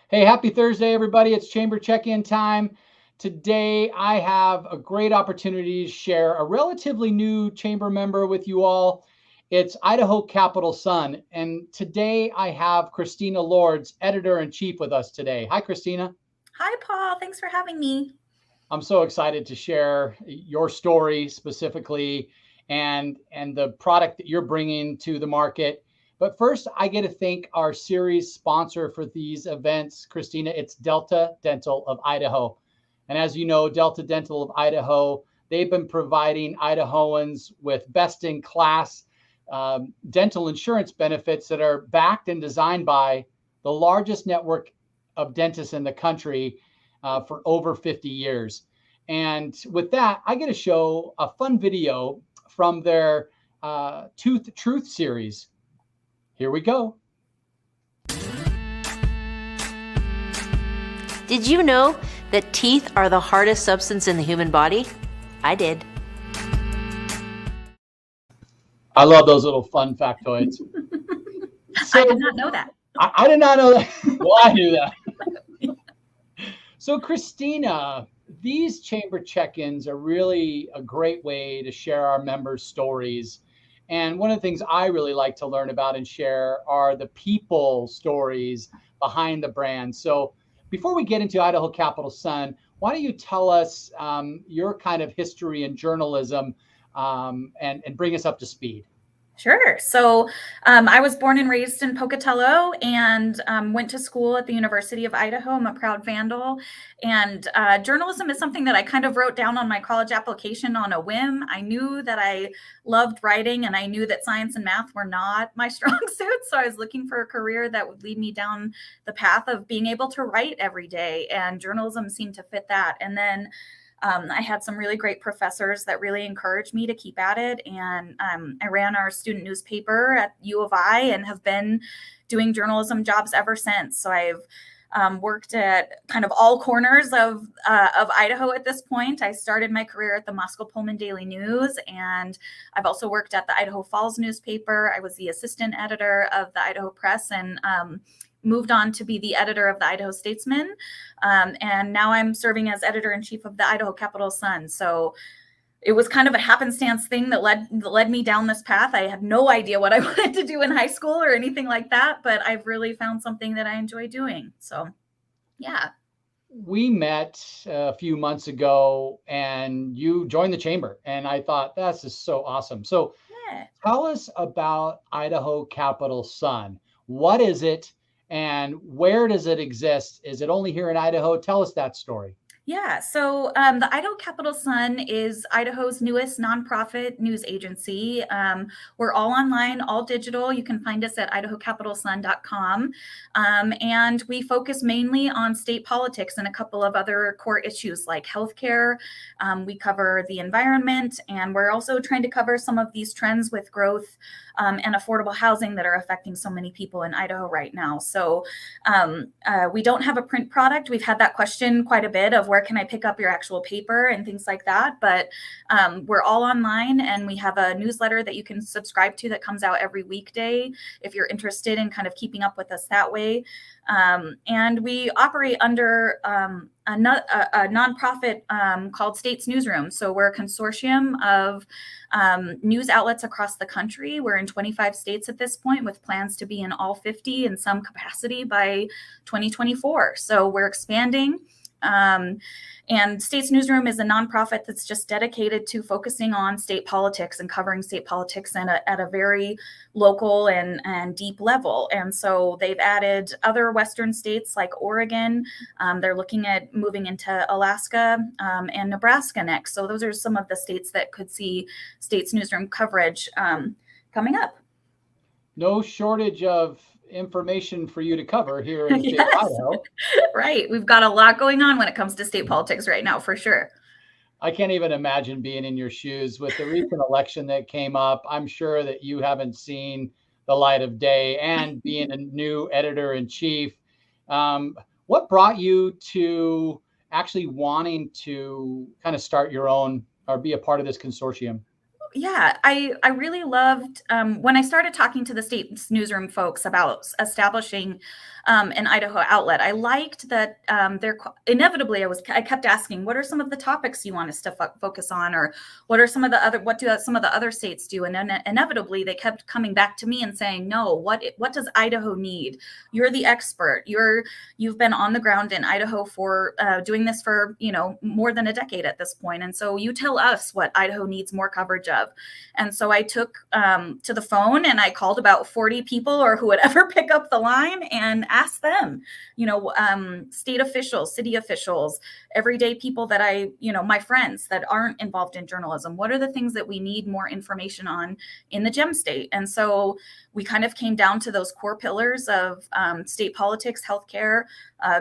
Hey, happy Thursday, everybody. It's Chamber Check-in time. Today, I have a great opportunity to share a relatively new Chamber member with you all. It's Idaho Capital Sun. And today, I have Christina Lords, Editor-in-Chief, with us today. Hi, Christina. Hi, Paul. Thanks for having me. I'm so excited to share your story specifically and the product that you're bringing to the market. But first, I get to thank our series sponsor for these events, Christina. It's Delta Dental of Idaho. And as you know, Delta Dental of Idaho, they've been providing Idahoans with best in class dental insurance benefits that are backed and designed by the largest network of dentists in the country for over 50 years. And with that, I get to show a fun video from their Tooth Truth series. Here we go. Did you know that teeth are the hardest substance in the human body? I did. I love those little fun factoids. I did not know that. I did not know that. Well, I knew that. So, Christina, these chamber check-ins are really a great way to share our members' stories. And one of the things I really like to learn about and share are the people stories behind the brand. So before we get into Idaho Capital Sun, why don't you tell us your kind of history in journalism and bring us up to speed? Sure. So I was born and raised in Pocatello and went to school at the University of Idaho. I'm a proud Vandal. And journalism is something that I kind of wrote down on my college application on a whim. I knew that I loved writing and I knew that science and math were not my strong suits. So I was looking for a career that would lead me down the path of being able to write every day. And journalism seemed to fit that. And then I had some really great professors that really encouraged me to keep at it. And I ran our student newspaper at U of I and have been doing journalism jobs ever since. So I've worked at kind of all corners of Idaho at this point. I started my career at the Moscow Pullman Daily News, and I've also worked at the Idaho Falls newspaper. I was the assistant editor of the Idaho Press and moved on to be the editor of the Idaho Statesman. And now I'm serving as editor-in-chief of the Idaho Capital Sun. So it was kind of a happenstance thing that led me down this path. I had no idea what I wanted to do in high school or anything like that, but I've really found something that I enjoy doing. So, yeah. We met a few months ago and you joined the chamber, and I thought that's just so awesome. So tell us about Idaho Capital Sun. What is it? And where does it exist? Is it only here in Idaho? Tell us that story. Yeah, so the Idaho Capital Sun is Idaho's newest nonprofit news agency. We're all online, all digital. You can find us at idahocapitalsun.com. And we focus mainly on state politics and a couple of other core issues like healthcare. We cover the environment, and we're also trying to cover some of these trends with growth and affordable housing that are affecting so many people in Idaho right now. So we don't have a print product. We've had that question quite a bit of where can I pick up your actual paper and things like that. But we're all online, and we have a newsletter that you can subscribe to that comes out every weekday if you're interested in kind of keeping up with us that way. And we operate under a nonprofit called States Newsroom. So we're a consortium of news outlets across the country. We're in 25 states at this point, with plans to be in all 50 in some capacity by 2024. So we're expanding. And States Newsroom is a nonprofit that's just dedicated to focusing on state politics and covering state politics at a very local and deep level. And so they've added other Western states like Oregon. They're looking at moving into Alaska and Nebraska next. So those are some of the states that could see States Newsroom coverage coming up. No shortage of information for you to cover here in the state of Idaho. Right. We've got a lot going on when it comes to state politics right now, for sure. I can't even imagine being in your shoes with the recent election that came up. I'm sure that you haven't seen the light of day, and being a new editor-in-chief. What brought you to actually wanting to kind of start your own or be a part of this consortium? yeah, I really loved when I started talking to the state's newsroom folks about establishing an Idaho outlet. I liked that inevitably I kept asking, what are some of the topics you want us to focus on, or what are some of the other some of the other states do? And then inevitably they kept coming back to me and saying, no, what does Idaho need? You're the expert. You've been on the ground in Idaho for doing this for more than a decade at this point, and so you tell us what Idaho needs more coverage of. And so I took to the phone and I called about 40 people or who would ever pick up the line and asked them, state officials, city officials, everyday people that my friends that aren't involved in journalism, what are the things that we need more information on in the gem state? And so we kind of came down to those core pillars of state politics, healthcare,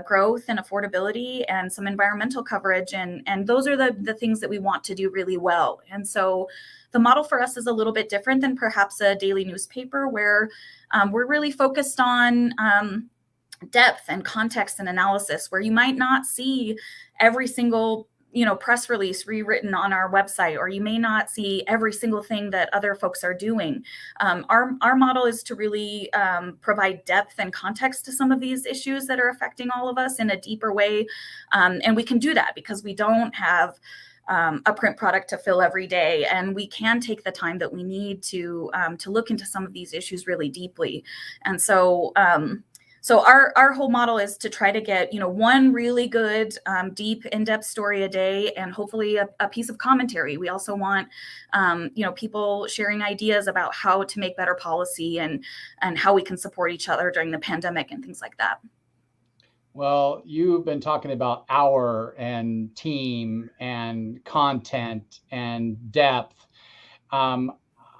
growth and affordability, and some environmental coverage. And those are the things that we want to do really well. And so the model for us is a little bit different than perhaps a daily newspaper, where we're really focused on depth and context and analysis, where you might not see every single press release rewritten on our website, or you may not see every single thing that other folks are doing. Our model is to really provide depth and context to some of these issues that are affecting all of us in a deeper way. And we can do that because we don't have a print product to fill every day, and we can take the time that we need to look into some of these issues really deeply. And so our whole model is to try to get one really good deep in-depth story a day, and hopefully a piece of commentary. We also want people sharing ideas about how to make better policy and how we can support each other during the pandemic and things like that. Well, you've been talking about hour and team and content and depth.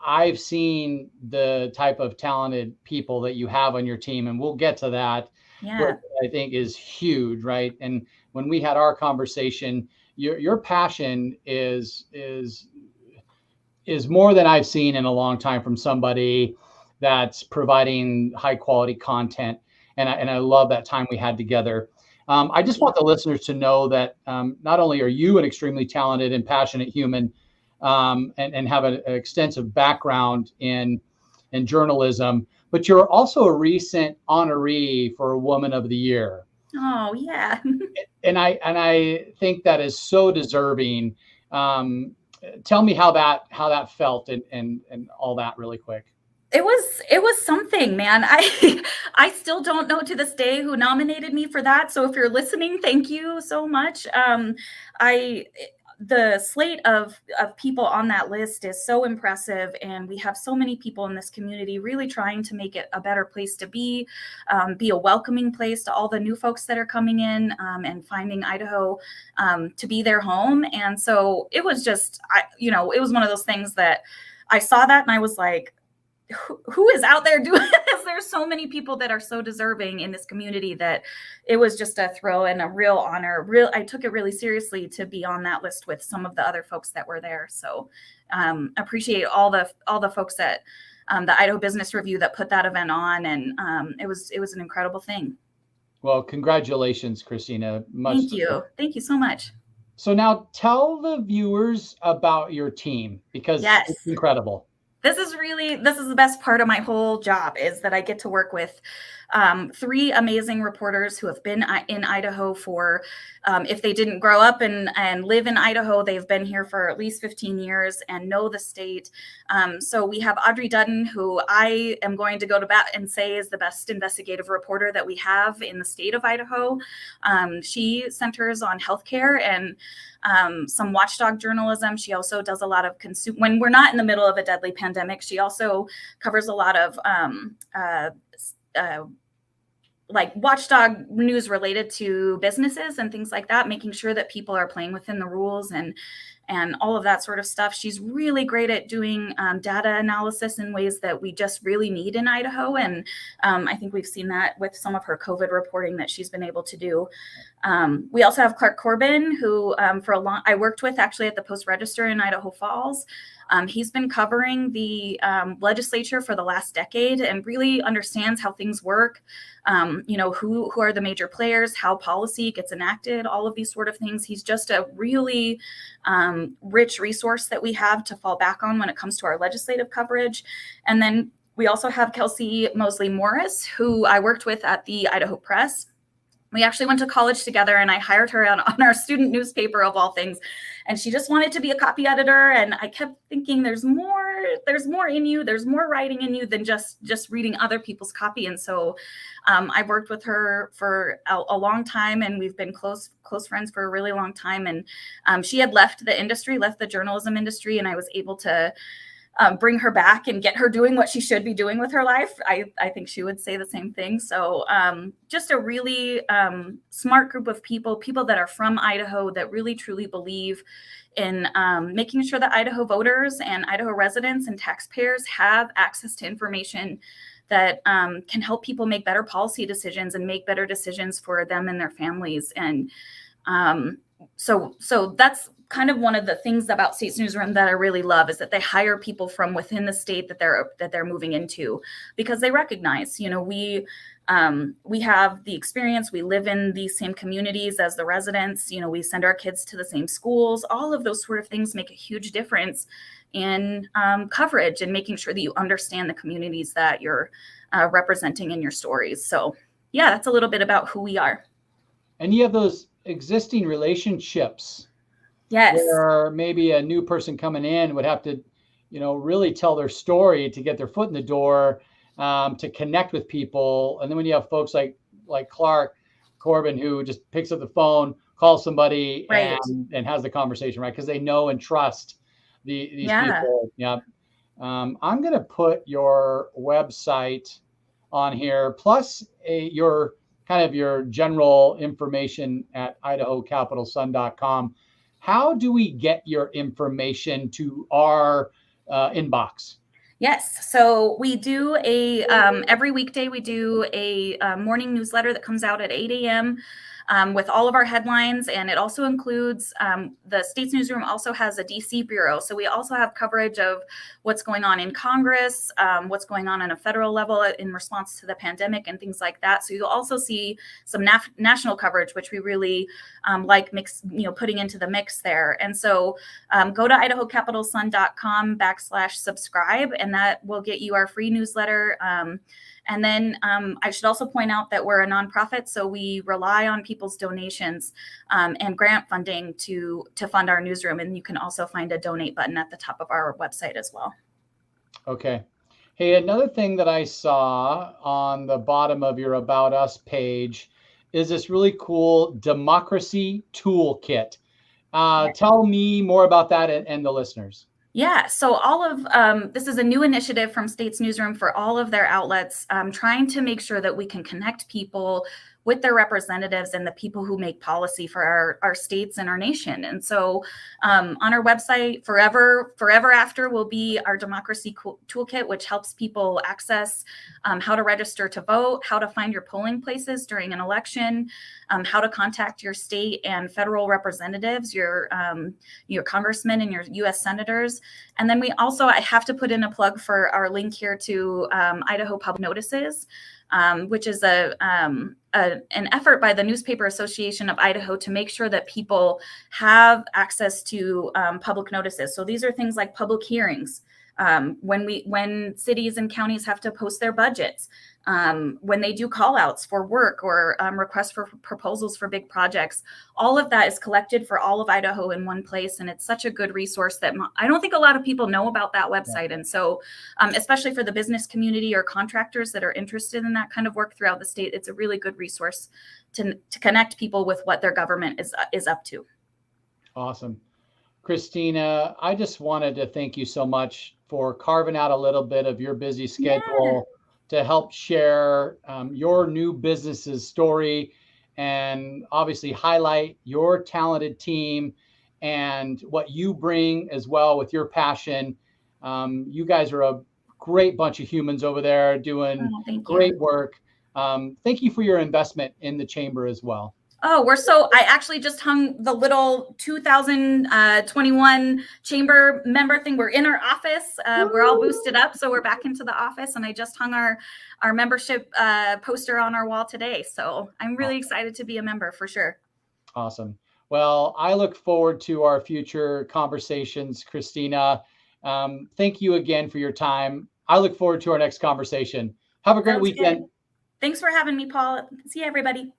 I've seen the type of talented people that you have on your team, and we'll get to that. Yeah. Which I think is huge, right? And when we had our conversation, your passion is more than I've seen in a long time from somebody that's providing high quality content. And I love that time we had together. I just want the listeners to know that not only are you an extremely talented and passionate human, and have an extensive background in journalism, but you're also a recent honoree for Woman of the Year. Oh yeah. And I think that is so deserving. Tell me how that felt and all that really quick. It was something, man. I still don't know to this day who nominated me for that. So if you're listening, thank you so much. The slate of people on that list is so impressive, and we have so many people in this community really trying to make it a better place to be a welcoming place to all the new folks that are coming in, and finding Idaho to be their home. And so it was just, it was one of those things that I saw that and I was like, who is out there doing this? There's so many people that are so deserving in this community that it was just a thrill and a real honor. I took it really seriously to be on that list with some of the other folks that were there. So appreciate all the folks at the Idaho Business Review that put that event on, and it was an incredible thing. Well, congratulations, Christina. Thank you so much. So now tell the viewers about your team, because it's incredible. This is the best part of my whole job, is that I get to work with 3 amazing reporters who have been in Idaho for, if they didn't grow up and live in Idaho, they've been here for at least 15 years and know the state. So we have Audrey Dutton, who I am going to go to bat and say is the best investigative reporter that we have in the state of Idaho. She centers on healthcare and some watchdog journalism. She also does a lot of when we're not in the middle of a deadly pandemic, she also covers a lot of like watchdog news related to businesses and things like that, making sure that people are playing within the rules and all of that sort of stuff. She's really great at doing data analysis in ways that we just really need in Idaho. And I think we've seen that with some of her COVID reporting that she's been able to do. We also have Clark Corbin, who I worked with actually at the Post Register in Idaho Falls. He's been covering the legislature for the last decade and really understands how things work. Who are the major players, how policy gets enacted, all of these sort of things. He's just a really rich resource that we have to fall back on when it comes to our legislative coverage. And then we also have Kelsey Mosley Morris, who I worked with at the Idaho Press. We actually went to college together, and I hired her on our student newspaper of all things. And she just wanted to be a copy editor. And I kept thinking, there's more in you. There's more writing in you than just reading other people's copy. And so I worked with her for a long time, and we've been close friends for a really long time. And she had left the journalism industry, and I was able to bring her back and get her doing what she should be doing with her life. I think she would say the same thing. So just a really smart group of people that are from Idaho that really truly believe in making sure that Idaho voters and Idaho residents and taxpayers have access to information that can help people make better policy decisions and make better decisions for them and their families. And so that's kind of one of the things about State's Newsroom that I really love, is that they hire people from within the state that they're moving into, because they recognize, we have the experience, we live in these same communities as the residents, we send our kids to the same schools. All of those sort of things make a huge difference in coverage and making sure that you understand the communities that you're representing in your stories. So yeah, that's a little bit about who we are. And you have those existing relationships. Yes. Where maybe a new person coming in would have to, really tell their story to get their foot in the door, to connect with people. And then when you have folks like Clark Corbin, who just picks up the phone, calls somebody, right, and has the conversation, right? Because they know and trust these people. Yeah. I'm going to put your website on here, plus your general information at idahocapitalsun.com. How do we get your information to our inbox? Yes. So we do every weekday, we do a morning newsletter that comes out at 8 a.m. With all of our headlines. And it also includes, the State's Newsroom also has a DC bureau. So we also have coverage of what's going on in Congress, what's going on a federal level in response to the pandemic and things like that. So you'll also see some national coverage, which we really like putting into the mix there. And so go to idahocapitalsun.com/subscribe, and that will get you our free newsletter. And then I should also point out that we're a nonprofit, so we rely on people's donations and grant funding to fund our newsroom. And you can also find a donate button at the top of our website as well. Okay. Hey, another thing that I saw on the bottom of your About Us page is this really cool Democracy Toolkit. Tell me more about that and the listeners. Yeah, so all of this is a new initiative from State's Newsroom for all of their outlets, trying to make sure that we can connect people with their representatives and the people who make policy for our states and our nation. And so on our website, forever after will be our Democracy Toolkit, which helps people access how to register to vote, how to find your polling places during an election, how to contact your state and federal representatives, your congressmen and your U.S. senators. And then I have to put in a plug for our link here to Idaho Public Notices, which is an effort by the Newspaper Association of Idaho to make sure that people have access to public notices. So these are things like public hearings, when cities and counties have to post their budgets, when they do call outs for work or requests for proposals for big projects. All of that is collected for all of Idaho in one place. And it's such a good resource that I don't think a lot of people know about that website. And so especially for the business community or contractors that are interested in that kind of work throughout the state, it's a really good resource to connect people with what their government is up to. Awesome. Christina, I just wanted to thank you so much for carving out a little bit of your busy schedule to help share your new business's story and obviously highlight your talented team and what you bring as well with your passion. You guys are a great bunch of humans over there doing great work. Thank you for your investment in the chamber as well. Oh, I actually just hung the little 2021 chamber member thing. We're in our office. We're all boosted up. So we're back into the office, and I just hung our membership poster on our wall today. So I'm really excited to be a member for sure. Awesome. Well, I look forward to our future conversations, Christina. Thank you again for your time. I look forward to our next conversation. Have a great weekend. Good. Thanks for having me, Paul. See you, everybody.